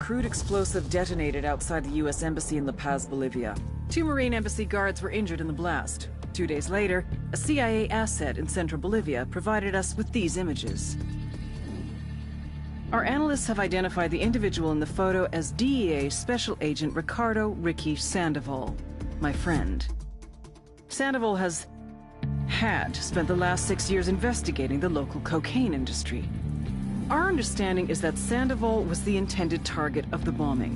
crude explosive detonated outside the U.S. Embassy in La Paz, Bolivia. 2 Marine Embassy guards were injured in the blast. 2 days later, a CIA asset in central Bolivia provided us with these images. Our analysts have identified the individual in the photo as DEA Special Agent Ricardo Ricky Sandoval, my friend. Sandoval had spent the last 6 years investigating the local cocaine industry. Our understanding is that Sandoval was the intended target of the bombing.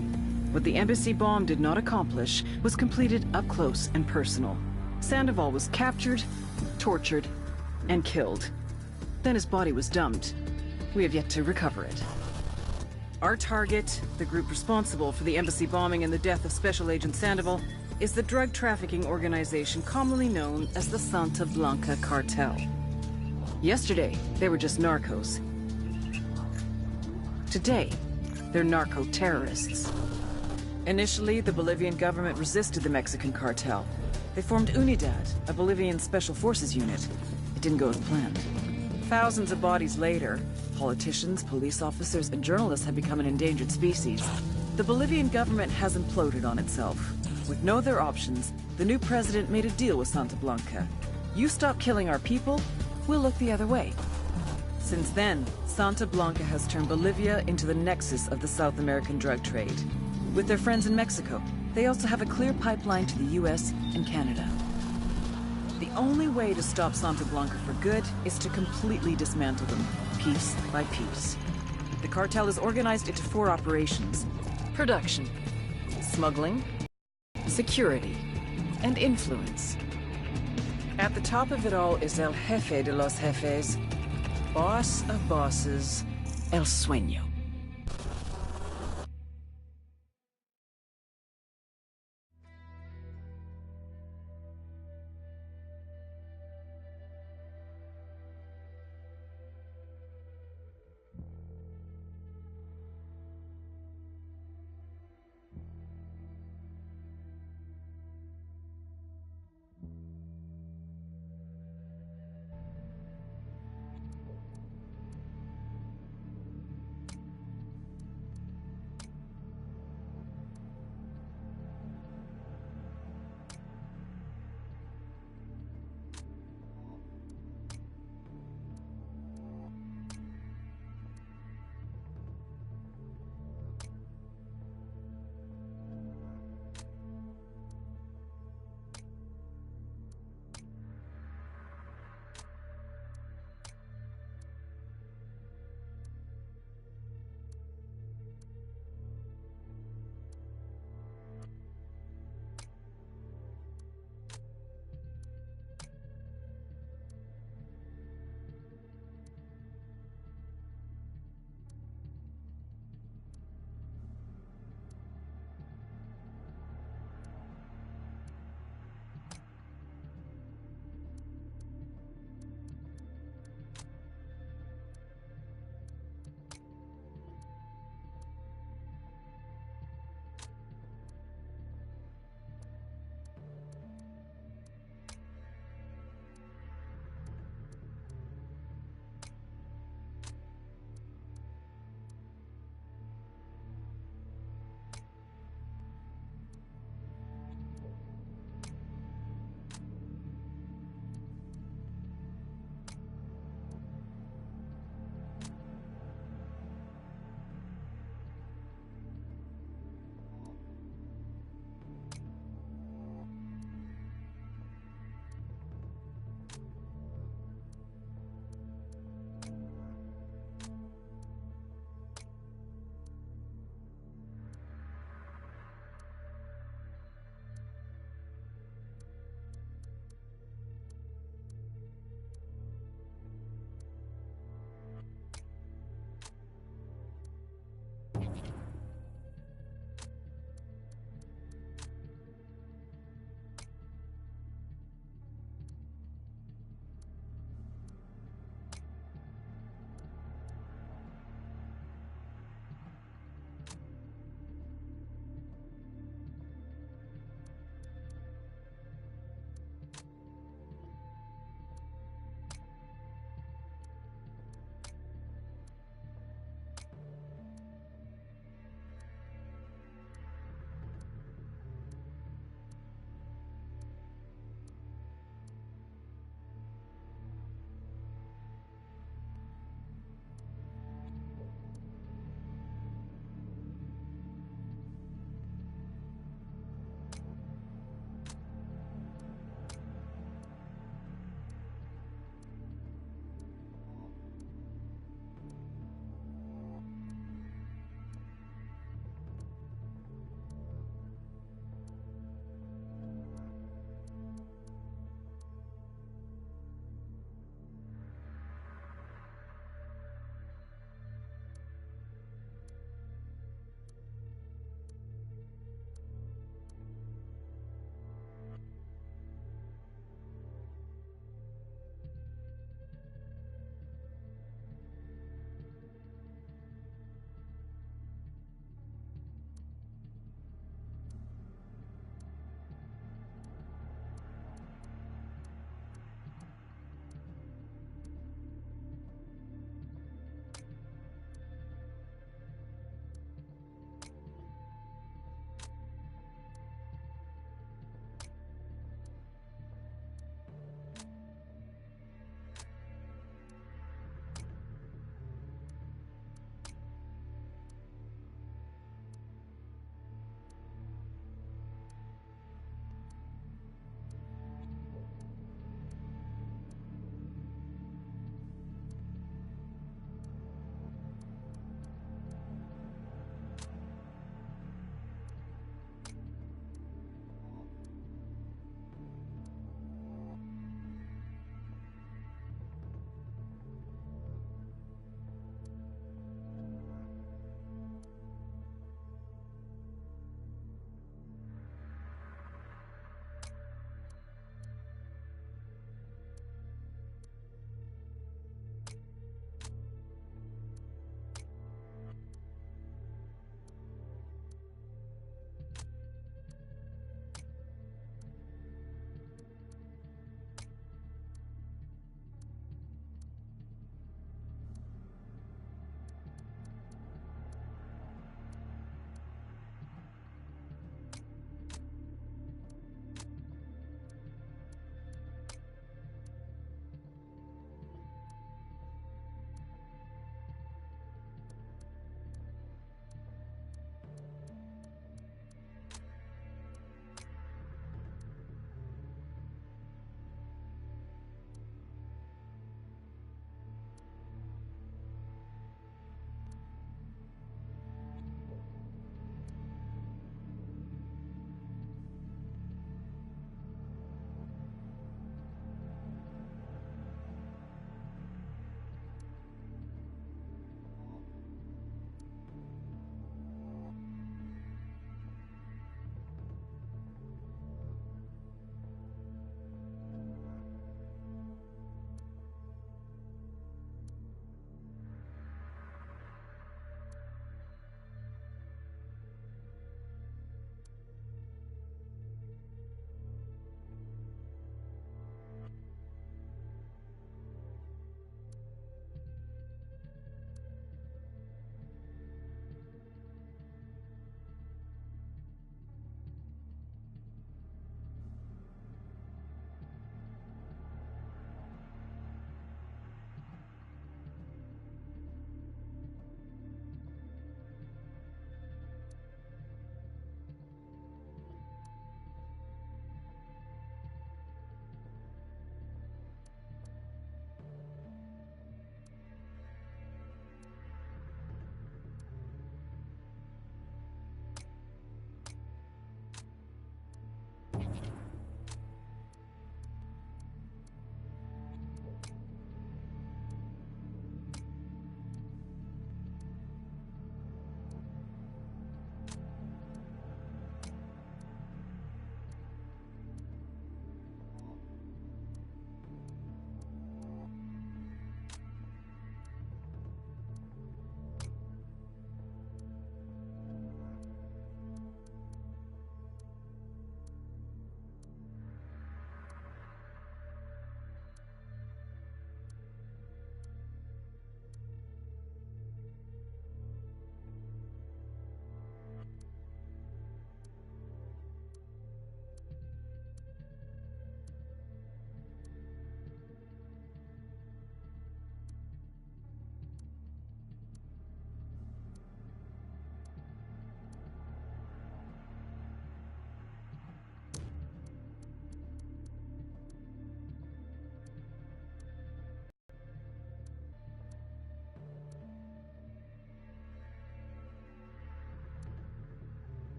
What the embassy bomb did not accomplish was completed up close and personal. Sandoval was captured, tortured, and killed. Then his body was dumped. We have yet to recover it. Our target, the group responsible for the embassy bombing and the death of Special Agent Sandoval, is the drug trafficking organization commonly known as the Santa Blanca Cartel. Yesterday, they were just narcos. Today, they're narco-terrorists. Initially, the Bolivian government resisted the Mexican cartel. They formed UNIDAD, a Bolivian special forces unit. It didn't go as planned. Thousands of bodies later, politicians, police officers, and journalists have become an endangered species. The Bolivian government has imploded on itself. With no other options, the new president made a deal with Santa Blanca. You stop killing our people, we'll look the other way. Since then, Santa Blanca has turned Bolivia into the nexus of the South American drug trade. With their friends in Mexico, they also have a clear pipeline to the US and Canada. The only way to stop Santa Blanca for good is to completely dismantle them, piece by piece. The cartel is organized into 4 operations: production, smuggling, security, and influence. At the top of it all is El Jefe de los Jefes, boss of bosses, El Sueño.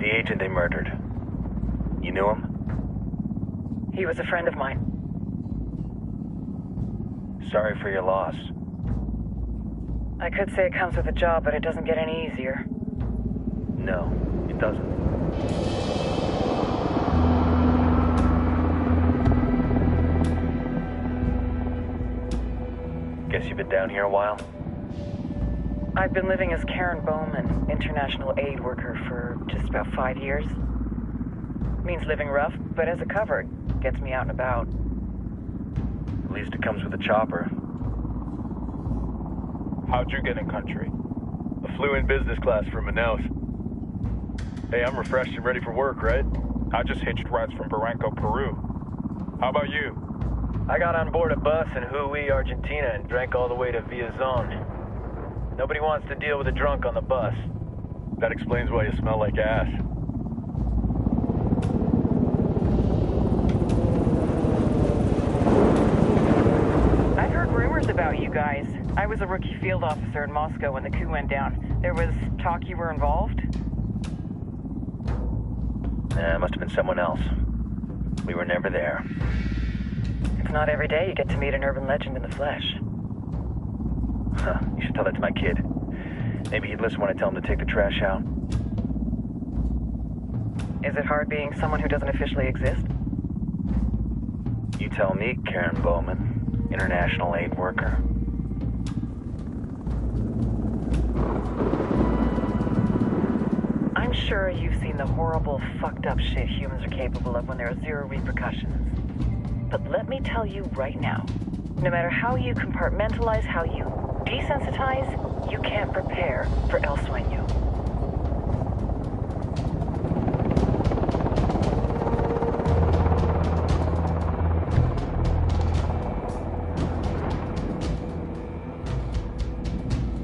The agent they murdered. You knew him? He was a friend of mine. Sorry for your loss. I could say it comes with a job, but it doesn't get any easier. No, it doesn't. Guess you've been down here a while? I've been living as Karen Bowman, international aid worker, for just about 5 years. Means living rough, but as a cover, gets me out and about. At least it comes with a chopper. How'd you get in country? I flew in business class from Manaus. Hey, I'm refreshed and ready for work, right? I just hitched rides from Barranco, Peru. How about you? I got on board a bus in Hui, Argentina, and drank all the way to Villazon. Nobody wants to deal with a drunk on the bus. That explains why you smell like ass. I've heard rumors about you guys. I was a rookie field officer in Moscow when the coup went down. There was talk you were involved? It must have been someone else. We were never there. It's not every day you get to meet an urban legend in the flesh. Huh, you should tell that to my kid. Maybe he'd listen when I tell him to take the trash out. Is it hard being someone who doesn't officially exist? You tell me, Karen Bowman, international aid worker. I'm sure you've seen the horrible, fucked up shit humans are capable of when there are zero repercussions. But let me tell you right now, no matter how you compartmentalize, how you desensitize, you can't prepare for El Sueño.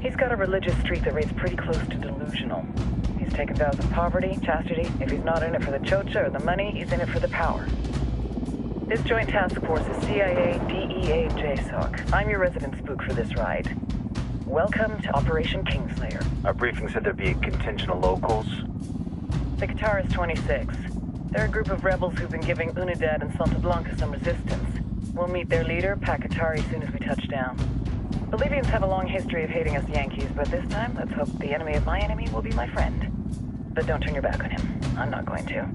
He's got a religious streak that rates pretty close to delusional. He's taken vows of poverty, chastity. If he's not in it for the chocha or the money, he's in it for the power. This joint task force is CIA, DEA, JSOC. I'm your resident spook for this ride. Welcome to Operation Kingslayer. Our briefing said there'd be a contingent of locals. The Qatar is 26. They're a group of rebels who've been giving Unidad and Santa Blanca some resistance. We'll meet their leader, Pakatari, as soon as we touch down. Bolivians have a long history of hating us Yankees, but this time, let's hope the enemy of my enemy will be my friend. But don't turn your back on him. I'm not going to.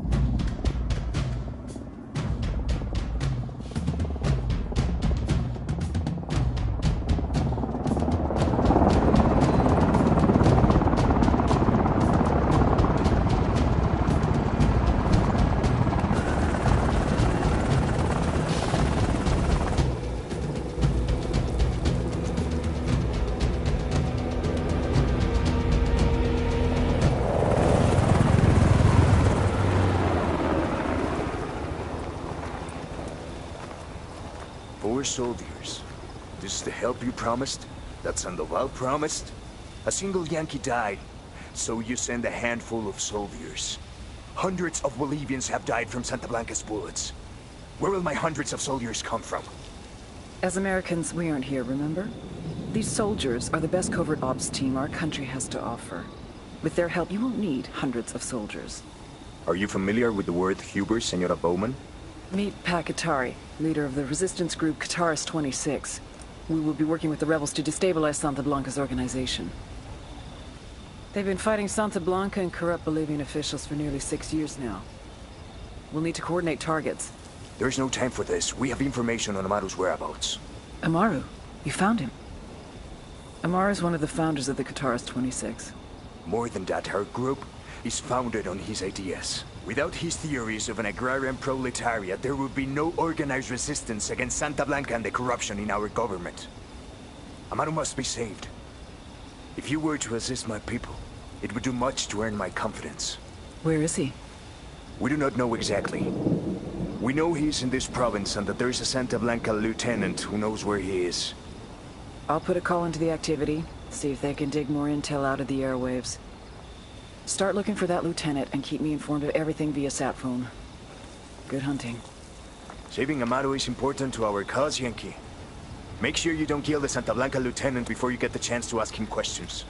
Soldiers. This is the help you promised? That Sandoval promised? A single Yankee died, so you send a handful of soldiers. Hundreds of Bolivians have died from Santa Blanca's bullets. Where will my hundreds of soldiers come from? As Americans, we aren't here, remember? These soldiers are the best covert ops team our country has to offer. With their help, you won't need hundreds of soldiers. Are you familiar with the word Huber, Senora Bowman? Meet Pakatari, leader of the resistance group Qatar's 26. We will be working with the rebels to destabilize Santa Blanca's organization. They've been fighting Santa Blanca and corrupt Bolivian officials for nearly 6 years now. We'll need to coordinate targets. There's no time for this. We have information on Amaru's whereabouts. Amaru? You found him? Amaru is one of the founders of the Qatar's 26. More than that, her group is founded on his ideas. Without his theories of an agrarian proletariat, there would be no organized resistance against Santa Blanca and the corruption in our government. Amaru must be saved. If you were to assist my people, it would do much to earn my confidence. Where is he? We do not know exactly. We know he's in this province and that there is a Santa Blanca lieutenant who knows where he is. I'll put a call into the activity, see if they can dig more intel out of the airwaves. Start looking for that lieutenant and keep me informed of everything via sat phone. Good hunting. Saving Amaru is important to our cause, Yankee. Make sure you don't kill the Santa Blanca lieutenant before you get the chance to ask him questions.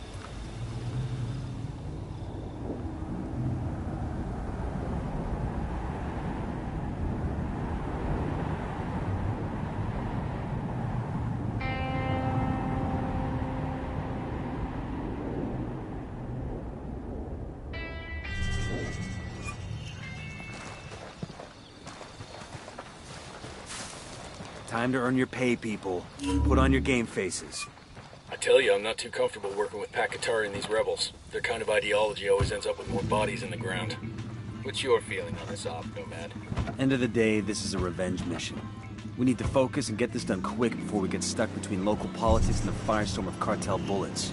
Time to earn your pay, people. Put on your game faces. I tell you, I'm not too comfortable working with Pakatari and these rebels. Their kind of ideology always ends up with more bodies in the ground. What's your feeling on this op, Nomad? End of the day, this is a revenge mission. We need to focus and get this done quick before we get stuck between local politics and the firestorm of cartel bullets.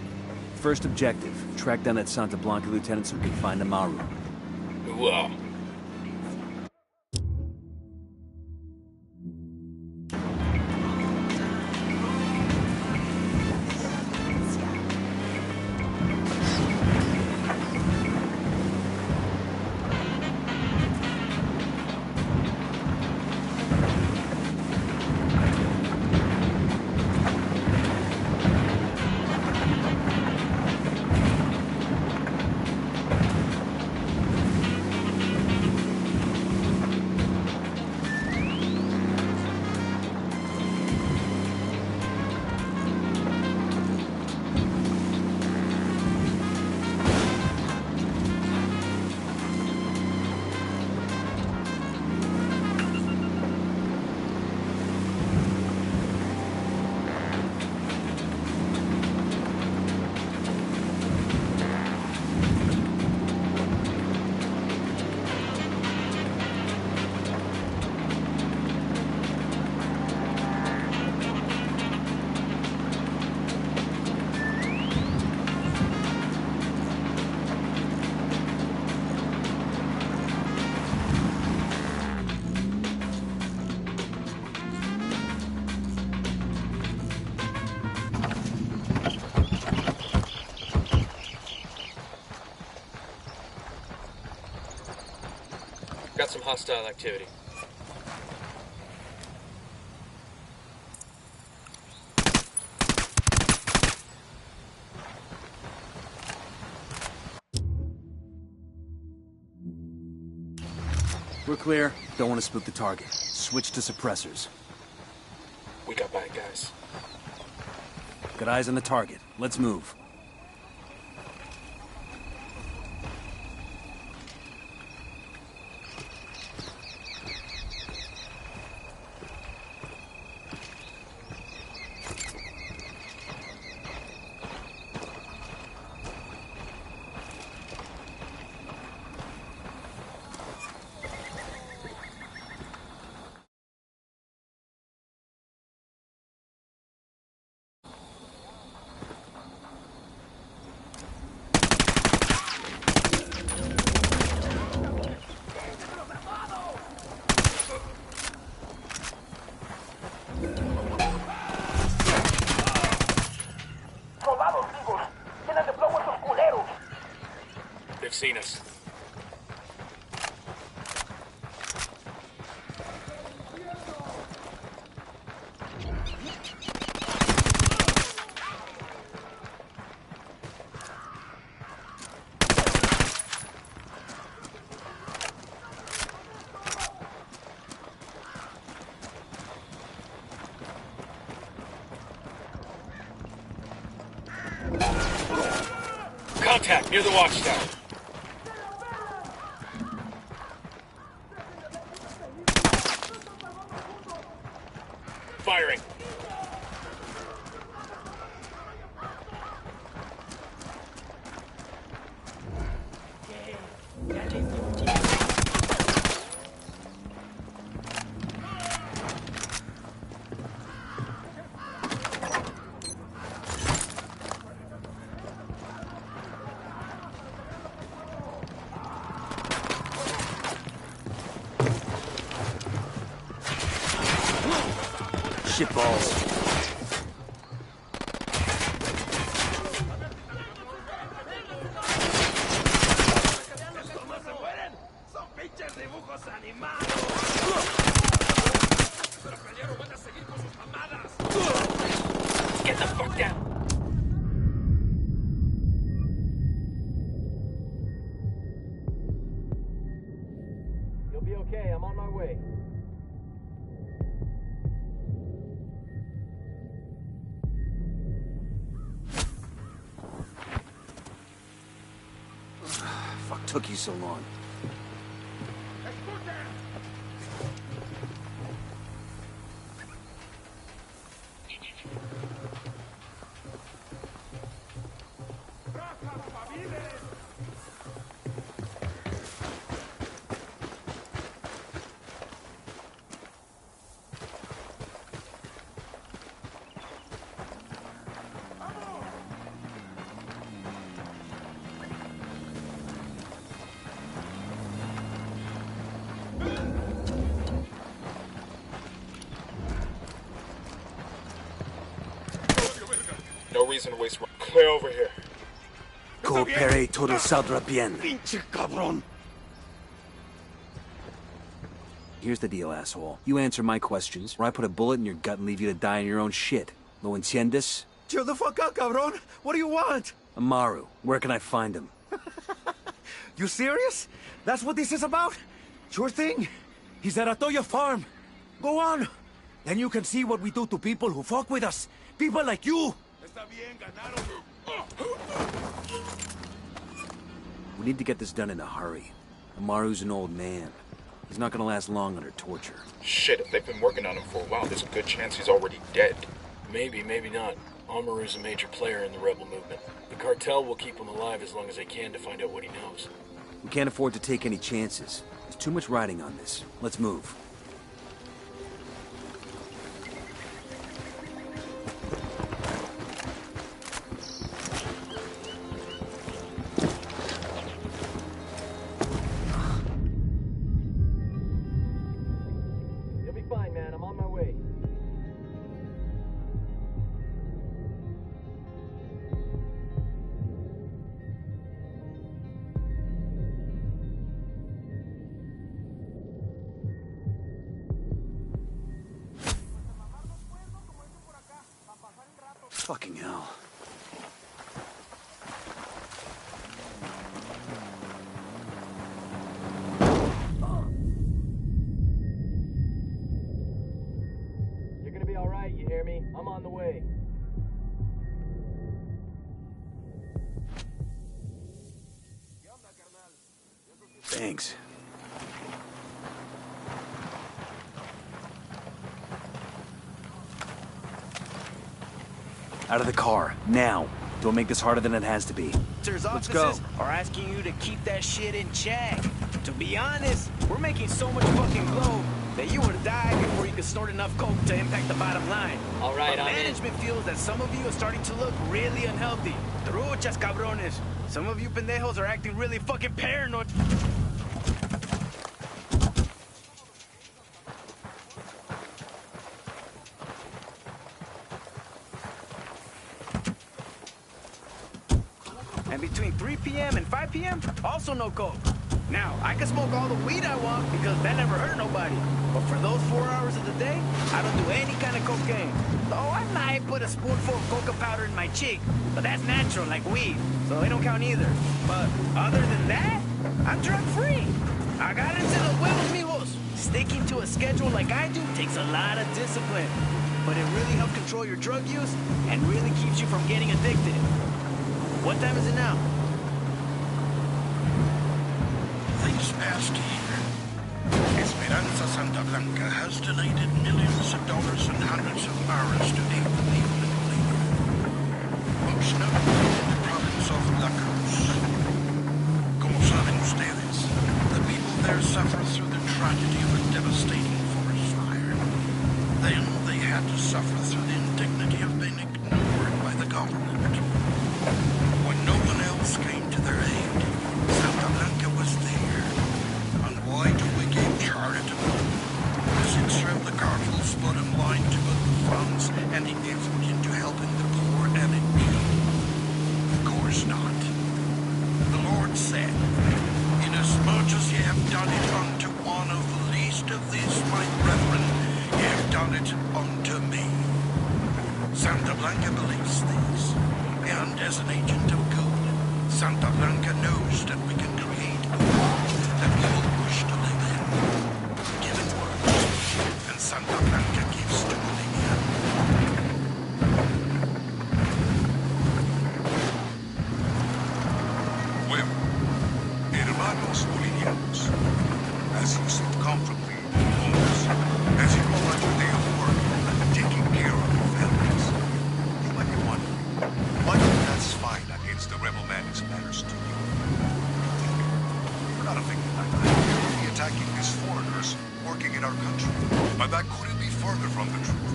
First objective, track down that Santa Blanca lieutenant so we can find Amaru. Wow. Got some hostile activity. We're clear. Don't want to spook the target. Switch to suppressors. We got bad guys. Got eyes on the target. Let's move. They've seen us. Contact near the watchtower. Firing. Shitballs. Get the fuck down. You'll be okay. I'm on my way. Fuck took you so long. No reason to waste more. Clear over here. Coopere todo saldrá bien. Pinche cabrón. Here's the deal, asshole. You answer my questions, or I put a bullet in your gut and leave you to die in your own shit. ¿Lo entiendes? Chill the fuck out, cabrón. What do you want? Amaru, where can I find him? You serious? That's what this is about? Sure thing. He's at Atoya Farm. Go on. Then you can see what we do to people who fuck with us. People like you. We need to get this done in a hurry. Amaru's an old man. He's not gonna last long under torture. Shit, if they've been working on him for a while, there's a good chance he's already dead. Maybe, maybe not. Amaru's a major player in the rebel movement. The cartel will keep him alive as long as they can to find out what he knows. We can't afford to take any chances. There's too much riding on this. Let's move. You'll be fine, man. I'm on my way. Fucking hell. You're gonna be alright, you hear me? I'm on the way. Thanks. Out of the car, now. Don't make this harder than it has to be. Let's go. Are asking you to keep that shit in check. To be honest, we're making so much fucking glow that you would die before you could snort enough coke to impact the bottom line. All right, but management feels that some of you are starting to look really unhealthy. Truchas, cabrones. Some of you pendejos are acting really fucking paranoid. And between 3 p.m. and 5 p.m., also no coke. Now, I can smoke all the weed I want because that never hurt nobody. But for those 4 hours of the day, I don't do any kind of cocaine. Though I might put a spoonful of coca powder in my cheek, but that's natural, like weed, so it don't count either. But other than that, I'm drug-free. I got into the huevos, mijos. Sticking to a schedule like I do takes a lot of discipline. But it really helps control your drug use and really keeps you from getting addicted. What time is it now? This past year, Esperanza Santa Blanca has donated millions of dollars and hundreds of hours to aid the people in labor. Most notably in the province of La Cruz. Como saben ustedes, the people there suffer through the tragedy of a devastating forest fire. Then they had to suffer through the indignity of being ignored by the government. When no one else came to their aid, Santa Blanca was there. And why do we give charitable? Does it serve the cartel's bottom line to put the funds and the effort into helping the poor and in need? Of course not. The Lord said, "Inasmuch as ye have done it unto one of the least of these my brethren, ye have done it unto me." Santa Blanca believes this. And as an agent of good, Santa Blanca knows that we can create a world that we will wish to live in. Given words, and Santa Blanca gives to Bolivia. Well, hermanos bolivianos, as you sit comfortably in your homes, as you go about your day of work, taking care of your families, you might be wondering, why do you not fight against the rebel bandits matters to you? You're not a victim like that. You're only attacking these foreigners working in our country. But that couldn't be further from the truth.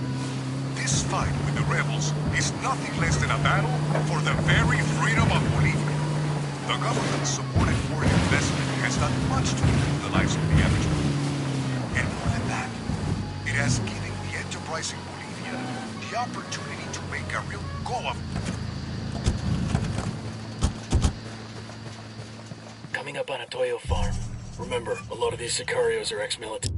This fight with the rebels is nothing less than a battle for the very freedom of Bolivia. The government-supported foreign investment has done much to improve the lives of the average people. And more than that, it has given the enterprising Bolivia the opportunity to make a real go of Coming up on a Toyo farm. Remember, a lot of these sicarios are ex-military.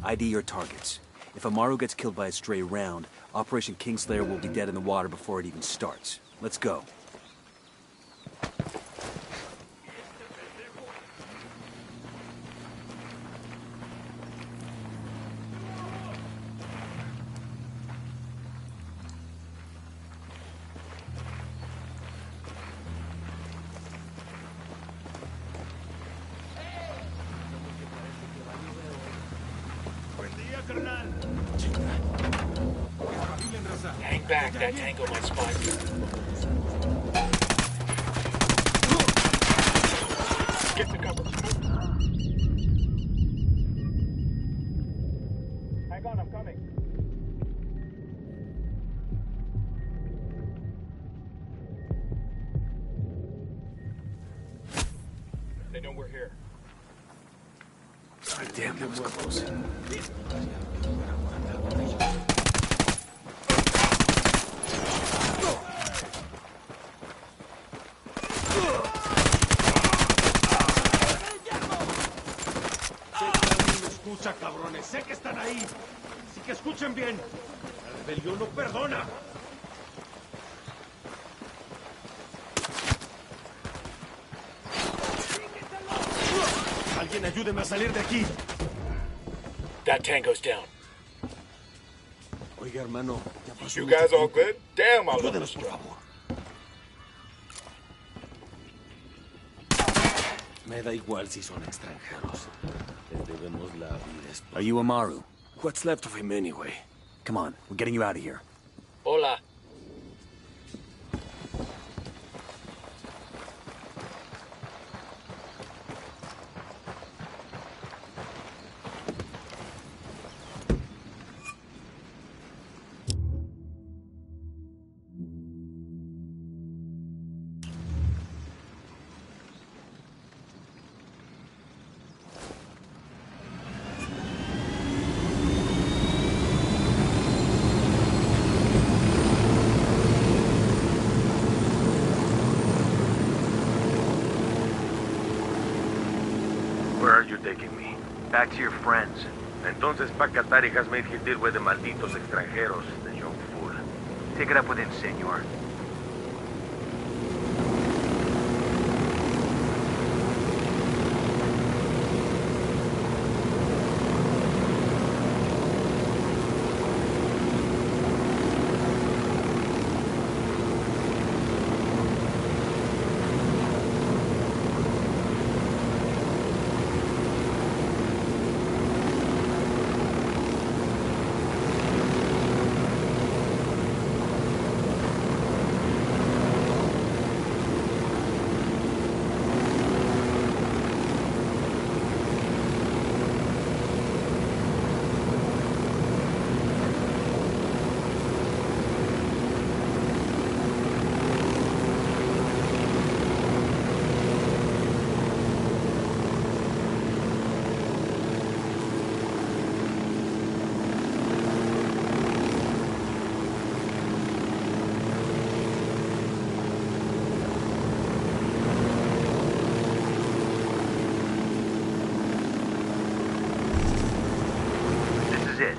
ID your targets. If Amaru gets killed by a stray round, Operation Kingslayer will be dead in the water before it even starts. Let's go. Hang back, that tango might spot you. Get the cover. Hang on, I'm coming. They know we're here. God damn, that was close. Escucha, cabrones, sé que están ahí. Si que escuchen bien. La rebelión no perdona. Alguien ayúdeme a salir de aquí. That tango's down. Oiga, hermano. You guys all good? Damn, I love Ayúdenos, this por job. favor. Me da igual si son extranjeros. Les debemos la vida. Are you Amaru? What's left of him anyway? Come on, we're getting you out of here. Hola. Where are you taking me? Back to your friends. Entonces Pacatari has made his deal with the malditos extranjeros, the young fool. Take it up with him, senor. This is it.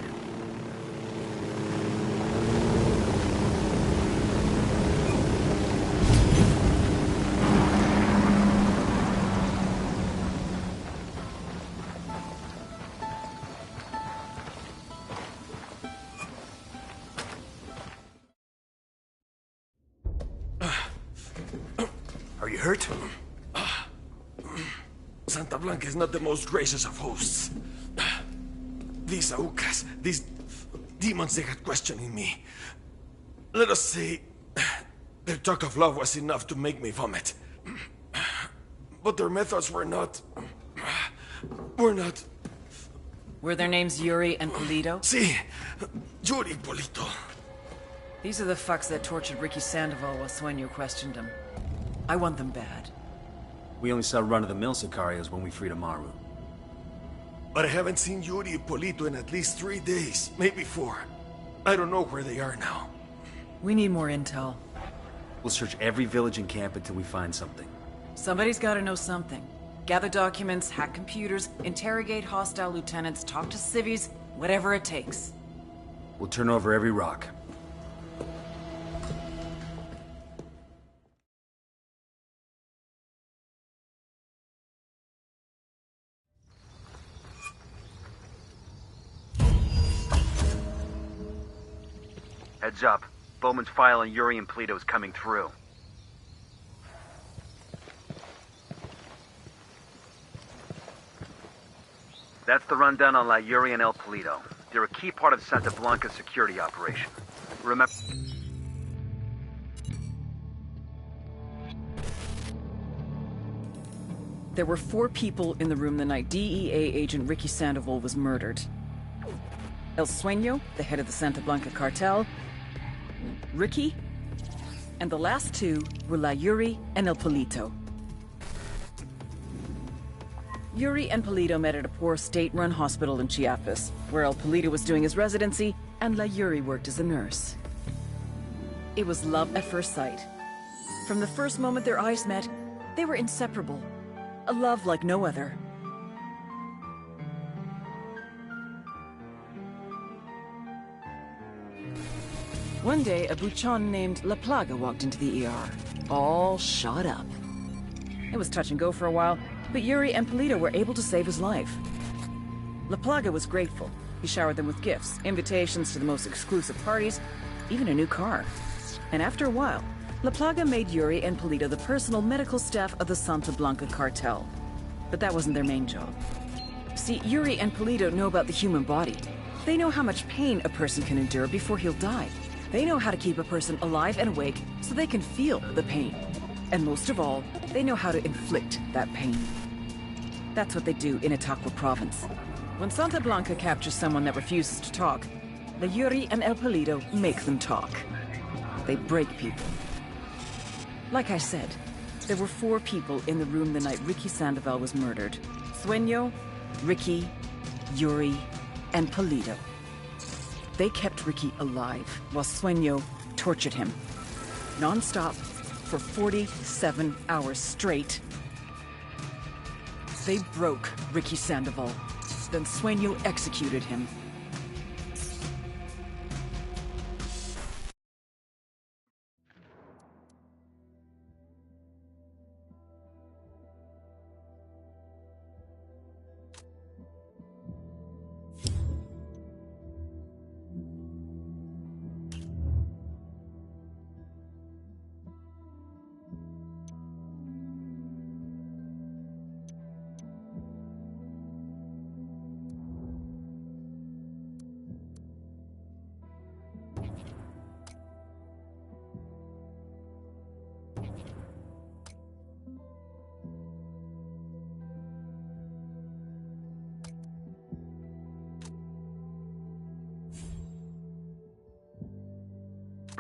Are you hurt? Santa Blanca is not the most gracious of hosts. These Aucas, these demons they had questioning me. Let us say, their talk of love was enough to make me vomit. But their methods were not... Were their names Yuri and Polito? Sí, Yuri Polito. These are the fucks that tortured Ricky Sandoval while Sueño questioned him. I want them bad. We only saw run-of-the-mill Sicarios when we freed Amaru. But I haven't seen Yuri and Polito in at least 3 days, maybe 4. I don't know where they are now. We need more intel. We'll search every village and camp until we find something. Somebody's gotta know something. Gather documents, hack computers, interrogate hostile lieutenants, talk to civvies, whatever it takes. We'll turn over every rock. Heads up. Bowman's file on Yuri and Polito is coming through. That's the rundown on La Yuri and El Polito. They're a key part of Santa Blanca's security operation. Remember... There were 4 people in the room the night DEA agent Ricky Sandoval was murdered. El Sueño, the head of the Santa Blanca cartel, Ricky, and the last 2 were La Yuri and El Polito. Yuri and Polito met at a poor state-run hospital in Chiapas, where El Polito was doing his residency and La Yuri worked as a nurse. It was love at first sight. From the first moment their eyes met, they were inseparable. A love like no other. One day, a buchon named La Plaga walked into the ER, all shot up. It was touch and go for a while, but Yuri and Polito were able to save his life. La Plaga was grateful. He showered them with gifts, invitations to the most exclusive parties, even a new car. And after a while, La Plaga made Yuri and Polito the personal medical staff of the Santa Blanca cartel. But that wasn't their main job. See, Yuri and Polito know about the human body. They know how much pain a person can endure before he'll die. They know how to keep a person alive and awake so they can feel the pain. And most of all, they know how to inflict that pain. That's what they do in Itaqua province. When Santa Blanca captures someone that refuses to talk, the Yuri and El Polito make them talk. They break people. Like I said, there were 4 people in the room the night Ricky Sandoval was murdered. Sueño, Ricky, Yuri, and Polito. They kept Ricky alive while Sueño tortured him. Non-stop for 47 hours straight. They broke Ricky Sandoval. Then Sueño executed him.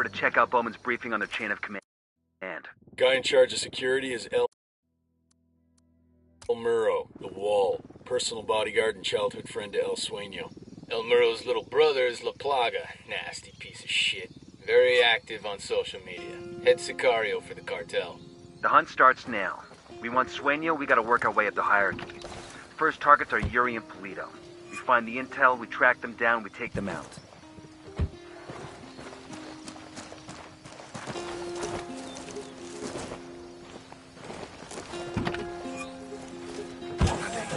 To check out Bowman's briefing on their chain of command. Guy in charge of security is El Muro, the Wall, personal bodyguard and childhood friend to El Sueño. El Muro's little brother is La Plaga, nasty piece of shit. Very active on social media. Head sicario for the cartel. The hunt starts now. We want Sueño, we gotta work our way up the hierarchy. First targets are Yuri and Polito. We find the intel, we track them down, we take them out.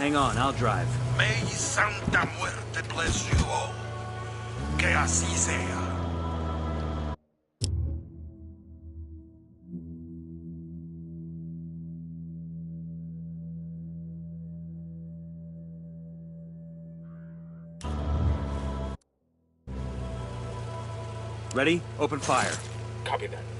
Hang on, I'll drive. May Santa Muerte bless you all. Que así sea. Ready? Open fire. Copy that.